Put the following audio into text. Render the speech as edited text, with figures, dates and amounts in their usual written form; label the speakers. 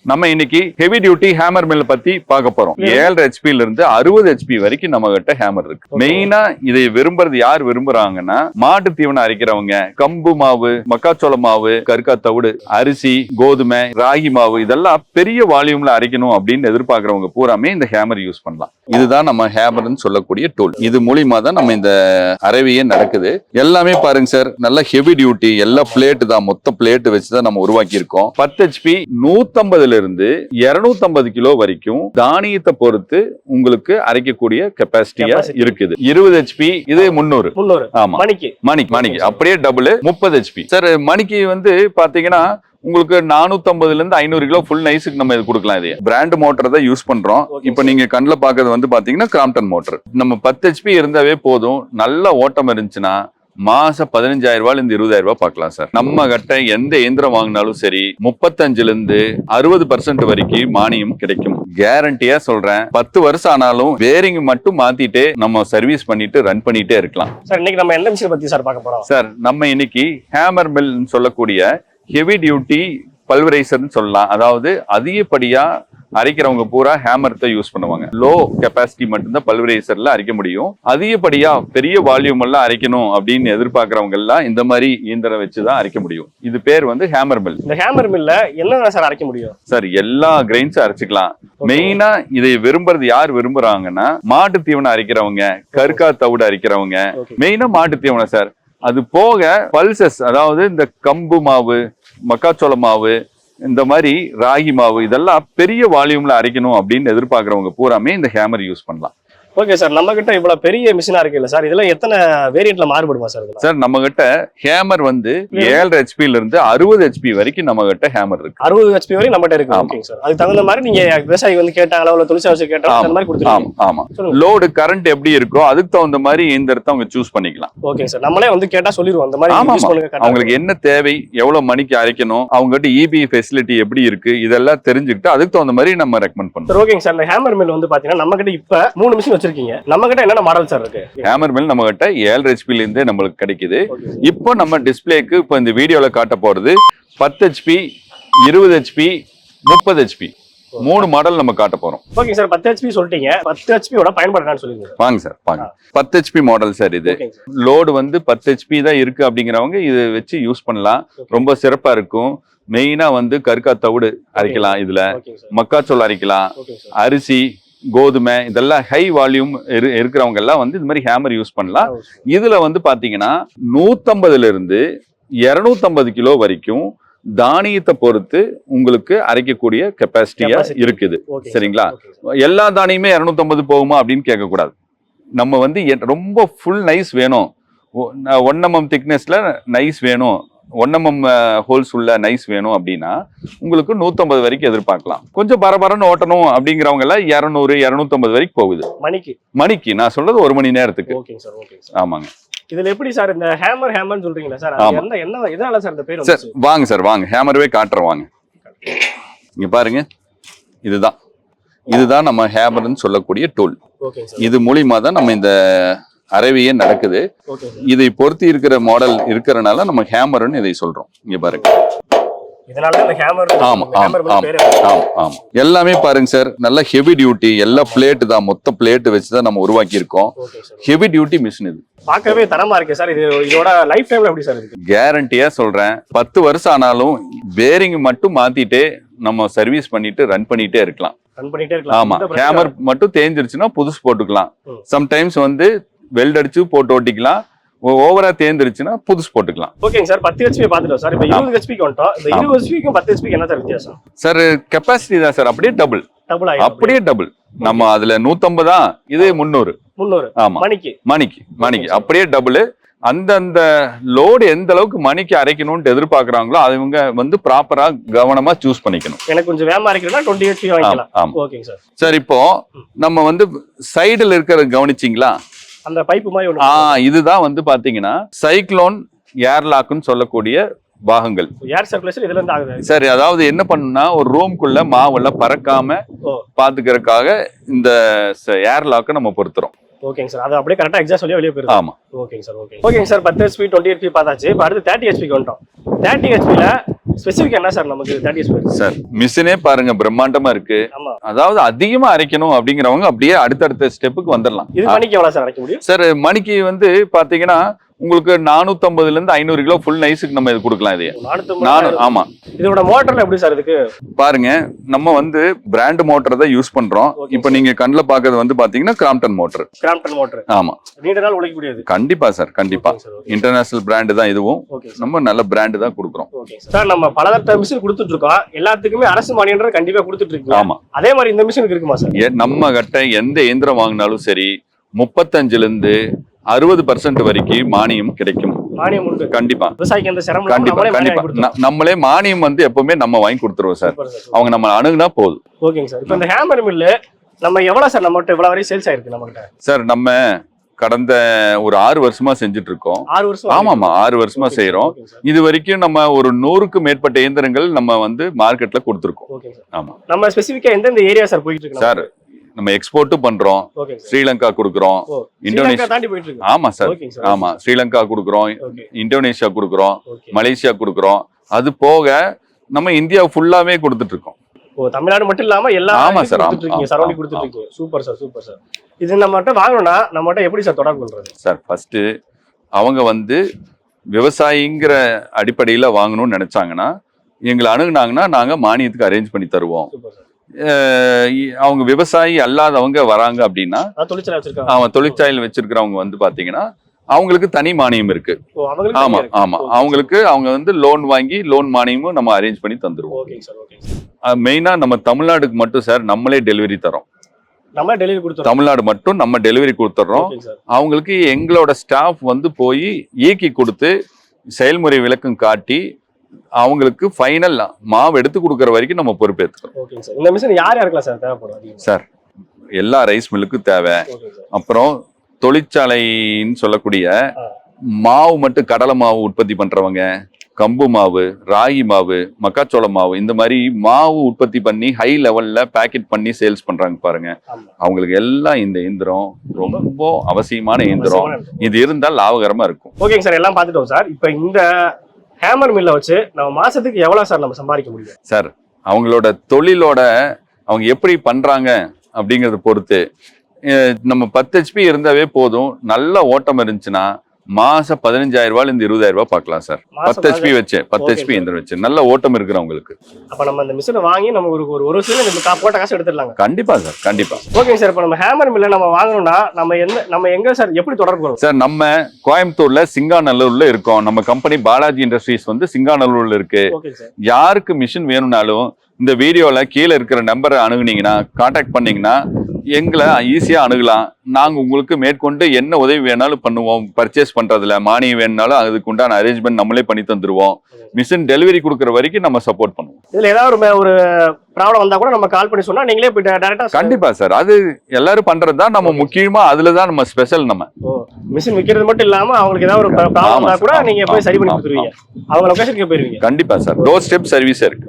Speaker 1: நம்ம இன்னைக்கு heavy duty hammer mill பத்தி பார்க்க போறோம். 7 HP ல இருந்து 60 HP வரைக்கும் நம்ம கிட்ட ஹேமர் இருக்கு. மெயினா இதை விரும்புறது யார் விரும்புறாங்கன்னா, மாட்டு தீவனம் அரைக்கிறவங்க, கம்பு மாவு, மக்காச்சோள மாவு, கருக்கா தவிடு, அரிசி, கோதுமை, ராகி மாவு இதெல்லாம் பெரிய வால்யூம்ல அரைக்கணும் அப்படின்னு எதிர்பார்க்கறவங்க பூராமே இந்த ஹேமர் யூஸ் பண்ணலாம். இதுதான் நம்ம ஹேமர்னு சொல்லக்கூடிய டூல். இது மூலியமா தான் நம்ம இந்த அரைவையே நடக்குது. எல்லாமே பாருங்க சார், நல்ல ஹெவி டியூட்டி, எல்லா பிளேட் தான், மொத்த பிளேட் வச்சுதான் நம்ம உருவாக்கி இருக்கோம். 10 HP 150 இருந்து 250 கிலோ வரைக்கும் தானியத்தை பொறுத்து உங்களுக்கு அரைக்கக்கூடிய கெப்பாசிட்டியா இருக்குது. 20 HP இது 300. ஆமா, மணிக்கு அப்படியே டபுள் 30 HP. சார் மணிக்கு வந்து பாத்தீங்கன்னா உங்களுக்கு 450 இருந்து 500 கிலோ ஃபுல் நைஸுக்கு நம்ம இது கொடுக்கலாம். இது பிராண்ட் மோட்டர் தான் யூஸ் பண்றோம். இப்போ நீங்க கண்ணில் பாக்குறது வந்து பாத்தீங்கன்னா கிராம்ப்டன் மோட்டர். நம்ம 10 HP இருந்தாவே போதும். நல்ல ஓட்டம் இருந்துச்சுன்னா மாசம் 15,000 ரூபாயில இருந்து 20,000 ரூபாய் பார்க்கலாம் சார். நம்ம கிட்ட எந்த இயந்திரம் வாங்கினாலும் சரி 35 இருந்து 60% வரைக்கும் மானியம் கிடைக்கும். கேரண்டியா சொல்றேன். 10 வருஷம் ஆனாலும் வேரிங் மட்டும் மாத்திட்டு நம்ம சர்வீஸ் பண்ணிட்டு ரன் பண்ணிட்டே இருக்கலாம்.
Speaker 2: சார் இன்னைக்கு நம்ம என்ன மிஷின் பத்தி சார் பார்க்க போறோம்? சார்
Speaker 1: நம்ம இன்னைக்கு ஹேமர் மில் சொல்லக்கூடிய ஹெவி டியூட்டி பல்வரைசர்னு சொல்லலாம். அதாவது அதிகப்படியா அரைக்கிறவங்க பூரா ஹேமர் தான் யூஸ் பண்ணுவாங்க. லோ கெப்பாசிட்டி மட்டும்தான் பல்வரைசர்ல அரைக்க முடியும். அதிகப்படியா பெரிய வால்யூம் எல்லாம் அரைக்கணும் அப்படின்னு எதிர்பார்க்கறவங்க எல்லாம் இந்த மாதிரி இயந்திரம் வச்சுதான் அரைக்க முடியும். இது பேர் வந்து ஹேமர் மில்.
Speaker 2: இந்த ஹேமர் மில்ல என்ன சார் அரைக்க முடியும்?
Speaker 1: சார் எல்லா கிரெயின்ஸும் அரைச்சிக்கலாம். மெயினா இதை விரும்புறது யார் விரும்புறாங்கன்னா, மாட்டு தீவனம் அரைக்கிறவங்க, கருக்கா தவிடு அரைக்கிறவங்க, மெயினா மாட்டு தீவனம் சார். அது போக பல்சஸ், அதாவது இந்த கம்பு மாவு, மக்காச்சோள மாவு, இந்த மாதிரி ராகி மாவு இதெல்லாம் பெரிய வால்யூம்ல அரைக்கணும் அப்படின்னு எதிர்பார்க்கறவங்க பூராமே இந்த ஹேமர் யூஸ் பண்ணலாம்.
Speaker 2: ஓகே சார், நம்ம கிட்ட இவ்வளவு பெரிய மிஷினா இருக்குல்ல சார், இதுல எத்தனை வேரியன்ட்ல மாறுபடுமா சார்?
Speaker 1: சார் நம்ம கிட்ட ஹேமர் வந்து 7 HP ல இருந்து 60 HP வரைக்கும் நம்ம கிட்ட ஹேமர் இருக்கு.
Speaker 2: 60 HP வரைக்கும் நம்ம கிட்ட இருக்கு. ஓகே சார், அதுக்கு தகுந்த மாதிரி நீங்க விவசாயி வந்து கேட்டாங்களா, இல்ல தொழிற்சாலை கேட்டாங்களா, அந்த மாதிரி கொடுத்துருவீங்க.
Speaker 1: ஆமா, லோடு கரண்ட் எப்படி இருக்கோ அதுக்கு தகுந்த மாதிரி இயந்திரத்தை அவங்க சூஸ் பண்ணிக்கலாம்.
Speaker 2: ஓகே சார், நம்மளே வந்து கேட்டா சொல்லிடுவோம் அந்த மாதிரி யூஸ் பண்ணுங்க.
Speaker 1: அவங்களுக்கு என்ன தேவை, எவ்வளவு மணிக்கு அரைக்கணும், அவங்க கிட்ட EB ஃபெசிலிட்டி எப்படி இருக்கு, இதெல்லாம் தெரிஞ்சுக்கிட்டு அதுக்கு தகுந்த மாதிரி நம்ம ரெக்கமெண்ட் பண்றோம்.
Speaker 2: ஓகேங்க சார், இந்த ஹேமர் மில் வந்து பாத்தீங்கன்னா நம்ம கிட்ட இப்ப 3 மிஷின் நம்ம கிட்ட என்னென்ன மாடல் சார் இருக்கு?
Speaker 1: ஹேமர் மில் நம்ம கிட்ட 7 HP ல இருந்தே நம்மளுக்கு கிடைக்குது. இப்போ நம்ம டிஸ்பிளேக்கு இப்போ இந்த வீடியோல காட்ட போறது 10 HP, 20 HP, 30 HP 3 மாடல் நம்ம காட்ட போறோம்.
Speaker 2: ஓகே சார், 10 HP சொல்லிட்டீங்க. 10 HP ஓட பயன்பாடு என்னன்னு சொல்லுங்க.
Speaker 1: வாங்க சார், வாங்க. 10 HP மாடல் சார். இது லோடு வந்து 10 HP தான் இருக்கு அப்படிங்கிறவங்க இதை வச்சு யூஸ் பண்ணலாம். ரொம்ப சிறப்பா இருக்கும். மெயினா வந்து கருக்கா தவிடு அரைக்கலாம், இதுல மக்காச்சோள அரைக்கலாம், அரிசி, கோதுமை, இதெல்லாம் ஹை வால்யூம் இருக்கிறவங்க எல்லாம் வந்து இது மாதிரி ஹேமர் யூஸ் பண்ணலாம். இதுல வந்து பாத்தீங்கன்னா 150 இருந்து 250 கிலோ வரைக்கும் தானியத்தை பொறுத்து உங்களுக்கு அரைக்கக்கூடிய கெப்பாசிட்டியா இருக்குது. சரிங்களா? எல்லா தானியமே 250 போகுமா அப்படின்னு கேட்க கூடாது. நம்ம வந்து ரொம்ப ஃபுல் நைஸ் வேணும், 1 mm திக்னஸ்ல நைஸ் வேணும், 1 mm ஹோல்ஸ் உள்ள நைஸ் வேணும் அப்படின்னா உங்களுக்கு 150 வரைக்கும் எதிர்பார்க்கலாம். கொஞ்சம் பரபரன்னு ஓட்டணும் அப்படிங்கிறவங்க எல்லாம் 200, 250 வரைக்கும் போகுது. மணிக்கு நான் சொல்றது 1 மணி நேரத்துக்கு. ஆமாங்க.
Speaker 2: இதுல எப்படி சார் இந்த ஹேமர்னு சொல்றீங்களா சார்? என்ன இதனால சார் இந்த பேர்?
Speaker 1: சார் வாங்க சார், வாங்க ஹேமர்வே காட்டுறேன் வாங்க. இங்க பாருங்க, இதுதான் நம்ம ஹேமர்னு சொல்லக்கூடிய டூல். இது மூலியமா தான் நம்ம இந்த அரைவையே நடக்குது. இதை பொறுத்து இருக்கிற மாடல் இருக்கிறனால நம்ம ஹேமர்னு இதை சொல்றோம். இங்க பாருங்க, எல்லாமே பாருங்க சார், நல்ல ஹெவி டியூட்டி, எல்லா பிளேட் தான், மொத்த பிளேட் வச்சுதான் நம்ம உருவாக்கி இருக்கோம். ஹெவி டியூட்டி மிஷின் இது.
Speaker 2: பார்க்கவே தரமா இருக்கு சார். இதோட லைஃப் டைம் எப்படி சார் இருக்கு?
Speaker 1: கேரண்டியா சொல்றேன். 10 வருஷம் ஆனாலும் வேரிங் மட்டும் மாத்திட்டு நம்ம சர்வீஸ் பண்ணிட்டு ரன் பண்ணிட்டே இருக்கலாம். ஆமா, ஹேமர் மட்டும் தேஞ்சிருச்சுன்னா புதுசு போட்டுக்கலாம். சம்டைம்ஸ் வந்து வெல்ட் அடிச்சு போட்டு ஓட்டிக்கலாம். ஓவரா தேர்ந்துருச்சுன்னா புதுசு போட்டுக்கலாம்.
Speaker 2: ஓகேங்க சார், 10 HP பாத்துட்டோம் சார். இப்போ 20 HP க்கு வந்துட்டோம். இந்த 20 HP க்கும் 10 HP க்கு என்ன சார் வித்தியாசம்?
Speaker 1: சார் கெபாசிட்டி தான் சார், அப்படியே டபுள். அப்படியே டபுள். நம்ம அதுல 150 தான், இது 300. ஆமா, மணிக்கு அப்படியே டபுள். அந்த லோடு எந்த அளவுக்கு மணிக்கு அரைக்கணும்னு எதிர்பார்க்கறாங்களோ அவங்க வந்து ப்ராப்பரா கவனமா சூஸ் பண்ணிக்கணும்.
Speaker 2: எனக்கு கொஞ்சம் வேகமா அரைக்கணும்னா 20 HP வாங்கிக்கலாம். ஓகேங்க சார்.
Speaker 1: சார் இப்போ நம்ம வந்து சைடுல இருக்கிறத கவனிச்சிங்களா?
Speaker 2: அந்த பைப் மாதிரி ஒண்ணு.
Speaker 1: இதுதான் வந்து பாத்தீங்கன்னா சைக்ளோன் ஏர்லாக்னு சொல்லக்கூடிய பாகங்கள்.
Speaker 2: ஏர் சர்க்குலேஷன் இதுல இருந்து ஆகுது.
Speaker 1: சரி, அதாவது என்ன பண்ணுனா ஒரு ரூம்க்குள்ள மாவெல்லாம் பறக்காம பாத்துக்கிறதுக்காக இந்த ஏர்லாக்கை நம்ம பொறுத்துறோம்.
Speaker 2: ஓகேங்க சார், அது அப்படியே கரெக்டா எக்ஸாஸ்ட் வழியா வெளிய போயிடுது.
Speaker 1: ஆமா.
Speaker 2: ஓகேங்க சார், ஓகேங்க சார். 10 HP 20 HP பார்த்தாச்சு. இப்போ அடுத்து 30 HP க்கு வந்துட்டோம். 30 HP ல ஸ்பெசிஃபிக் என்ன சார் நமக்கு 30 HP
Speaker 1: சார் மிஷினே பாருங்க பிரம்மாண்டமா இருக்கு.
Speaker 2: ஆமா.
Speaker 1: அதாவது அதிகமா அரைக்கணும் அப்படிங்கிறவங்க அப்படியே அடுத்தடுத்த ஸ்டெப்புக்கு வந்துடலாம்.
Speaker 2: இது மணிக்கு எவ்வளவு சார் அரைக்க முடியும்
Speaker 1: சார்? மணிக்கு வந்து பாத்தீங்கன்னா உங்களுக்கு 450 இருந்து 500 கிலோ ஃபுல் நைஸுக்கு நம்ம இது கொடுக்கலாம். இது
Speaker 2: 450.
Speaker 1: ஆமா.
Speaker 2: இதோட மோட்டர்ல எப்படி சார் இதுக்கு
Speaker 1: பாருங்க, நம்ம வந்து பிராண்ட் மோட்டர் தான் யூஸ் பண்றோம். இப்போ நீங்க கண்ணுல பாக்குறது வந்து பாத்தீங்கன்னா கிராம்ப்டன் மோட்டர். ஆமா,
Speaker 2: நீண்ட நாள் உழைக்க முடியாது.
Speaker 1: கண்டிப்பா சார், கண்டிப்பா. இன்டர்நேஷனல் பிராண்ட் தான் இதுவும். நம்ம நல்ல பிராண்ட் தான் கொடுக்குறோம்.
Speaker 2: சார் நம்ம பலதரப்பட்ட மிஷின் கொடுத்துட்டு இருக்கோம். எல்லாத்துக்குமே அரசு மானியம் கண்டிப்பா கொடுத்துட்டு இருக்கோம்.
Speaker 1: ஆமா,
Speaker 2: அதே மாதிரி இந்த மிஷினுக்கு இருக்குமா சார்?
Speaker 1: நம்ம கிட்ட எந்த இயந்திரம் வாங்கினாலும் சரி 35 இருந்து 60% வரைக்கும் மானியம் கிடைக்கும்.
Speaker 2: மானியம் உண்டு.
Speaker 1: கண்டிப்பா.
Speaker 2: விவசாயிக்கு எந்த சிரமம்
Speaker 1: கண்டிப்பா கண்டிப்பா நம்மளே மானியம் வந்து எப்பவுமே நம்ம வாங்கி கொடுத்துருவோம் சார். அவங்க நம்ம அணுகுனா போதும்.
Speaker 2: ஓகேங்க சார். இப்போ இந்த ஹேமர் மில்லு நம்ம எவ்வளவு சார் நம்மகிட்ட இவ்வளவு வரை சேல்ஸ் ஆயிருக்கு நம்மகிட்ட?
Speaker 1: சார் நம்ம கடந்த ஒரு 6 வருஷமா செஞ்சுட்டு இருக்கோம்.
Speaker 2: 6 வருஷம்?
Speaker 1: ஆமாமா, 6 வருஷமா செய்யறோம். இது வரைக்கும் நம்ம ஒரு 100க்கு மேற்பட்ட இயந்திரங்கள் நம்ம வந்து மார்க்கெட்ல கொடுத்துருக்கோம். ஆமா. நம்ம
Speaker 2: ஸ்பெசிஃபிக்கா எந்தெந்த ஏரியா சார் போயிட்டு இருக்கு
Speaker 1: சார்? நம்ம எக்ஸ்போர்ட்டும் பண்றோம். ஸ்ரீலங்கா கொடுக்குறோம், இந்தோனேஷியா தாண்டி போயிட்டு இருக்கு. ஆமா சார், ஆமா. ஸ்ரீலங்கா கொடுக்குறோம், இந்தோனேஷியா கொடுக்குறோம், மலேசியா கொடுக்குறோம். அது போக நம்ம இந்தியா ஃபுல்லாவே கொடுத்துட்டு இருக்கோம்.
Speaker 2: தமிழ்நாடு மட்டும் இல்லாம எல்லா சரௌண்டிங் கொடுத்துட்டு இருக்கீங்க. Super sir, super sir. இது நம்மகிட்ட வாங்கணும்னா நம்மகிட்ட எப்படி சார் தொடர்பு கொள்றது? சார்
Speaker 1: ஃபர்ஸ்ட் அவங்க வந்து விவசாயிங்கிற அடிப்படையில வாங்கணும்னு நினைச்சாங்கன்னா எங்களை அணுகுனாங்கன்னா நாங்க மானியத்துக்கு அரேஞ்ச் பண்ணி தருவோம். அவங்க விவசாயி அல்லாதவங்க வராங்க அப்படின்னா, அவன் தொழிற்சாலை வச்சிருக்கிறவங்க வந்து பாத்தீங்கன்னா அவங்களுக்கு தனி மானியம் இருக்கு. ஆமா ஆமா, அவங்களுக்கு அவங்க வந்து லோன் வாங்கி லோன் மானியமும் நம்ம அரேஞ்ச் பண்ணி தந்துருவோம். மெயினா நம்ம தமிழ்நாடுக்கு மட்டும் சார் நம்மளே டெலிவரி தரோம். தமிழ்நாடு மட்டும் நம்ம டெலிவரி கொடுத்துறோம். அவங்களுக்கு எங்களோட ஸ்டாஃப் வந்து போய் இயக்கி கொடுத்து செயல்முறை விளக்கம் காட்டி அவங்களுக்கு ஃபைனல் மாவு எடுத்து கொடுக்கற வரைக்கும் நம்ம பொறுப்பேற்றுக்கிறோம்.
Speaker 2: இந்த மிஷின் யார் யாருக்கெல்லாம் சார் தேவைப்படும்?
Speaker 1: சார் எல்லா ரைஸ் மில்லுக்கும் தேவை. அப்புறம் தொழிற்சாலைன்னு சொல்லக்கூடிய மாவு மட்டும் கடலை மாவு உற்பத்தி பண்றவங்க, கம்பு மாவு, ராகி மாவு, மக்காச்சோள மாவு, இந்த மாதிரி மாவு உற்பத்தி பண்ணி ஹை லெவல்ல பேக்கெட் பண்ணி சேல்ஸ் பண்றாங்க பாருங்க. அவங்களுக்கு எல்லாம் இந்த இயந்திரம் ரொம்ப அவசியமான இயந்திரம். இது இருந்தால் லாபகரமா இருக்கும்.
Speaker 2: ஓகேங்க சார், எல்லாம் பார்த்துட்டோம் சார். இப்போ இந்த ஹேமர் மில்ல வச்சு நம்ம மாசத்துக்கு எவ்வளவு சார் நம்ம சம்பாதிக்க முடியும்?
Speaker 1: சார் அவங்களோட தொழிலோட அவங்க எப்படி பண்றாங்க அப்படிங்கறத பொறுத்து நம்ம 10 HP இருந்தாவே போதும். நல்ல ஓட்டம் இருந்துச்சுன்னா மாசம் 15,000 ரூபாயில இருந்து 20,000 ரூபாய் பார்க்கலாம் சார். 10 HP வச்சு 10 HP இயந்திரம் வச்சு நல்ல ஓட்டம் இருக்கிறவங்களுக்கு.
Speaker 2: அப்ப நம்ம இந்த மிஷினை வாங்கி நம்ம ஒரு வருஷத்துல போட்ட காசு எடுத்துடலாம்.
Speaker 1: கண்டிப்பா சார், கண்டிப்பா.
Speaker 2: Okay sir. இப்போ நம்ம ஹேமர் மில்ல நம்ம வாங்கணும்னா நம்ம எங்க சார் எப்படி தொடர்பு கொள்ளணும்?
Speaker 1: சார் நம்ம கோயம்புத்தூர்ல சிங்காநல்லூர்ல இருக்கோம். நம்ம கம்பெனி பாலாஜி இண்டஸ்ட்ரீஸ் வந்து சிங்காநல்லூர்ல இருக்கு. யாருக்கு மிஷின் வேணும்னாலும் இந்த வீடியோல கீழே இருக்கிற நம்பரை அணுகுனீங்கன்னா, கான்டாக்ட் பண்ணீங்கன்னா எங்களை ஈஸியா அணுகலாம். நாங்க உங்களுக்கு மேற்கொண்டு என்ன உதவி வேணாலும் பண்ணுவோம். பர்ச்சேஸ் பண்றதுல மானியம் வேணும்னாலும் அதுக்கு உண்டான அரேஞ்ச்மெண்ட் நம்மளே பண்ணி தந்துருவோம். மிஷின் டெலிவரி கொடுக்குற வரைக்கும் நம்ம சப்போர்ட் பண்ணுவோம்.
Speaker 2: இதுல ஏதாவது ஒரு ப்ராப்ளம் வந்தா கூட நம்ம கால் பண்ணி சொன்னா நீங்களே போய் டைரக்டா?
Speaker 1: கண்டிப்பா சார், அது எல்லாரும் பண்றதுதான். நம்ம முக்கியமா அதுலதான் நம்ம ஸ்பெஷல். நம்ம
Speaker 2: மிஷின் விக்கிறது மட்டும் இல்லாம அவங்களுக்கு ஏதாவது ஒரு ப்ராப்ளம் வந்தா கூட நீங்க போய் சரி பண்ணி கொடுத்துருவீங்க. அவங்க லொகேஷனுக்கு போயிருவீங்க?
Speaker 1: கண்டிப்பா சார், டோர் ஸ்டெப் சர்வீஸ் இருக்கு.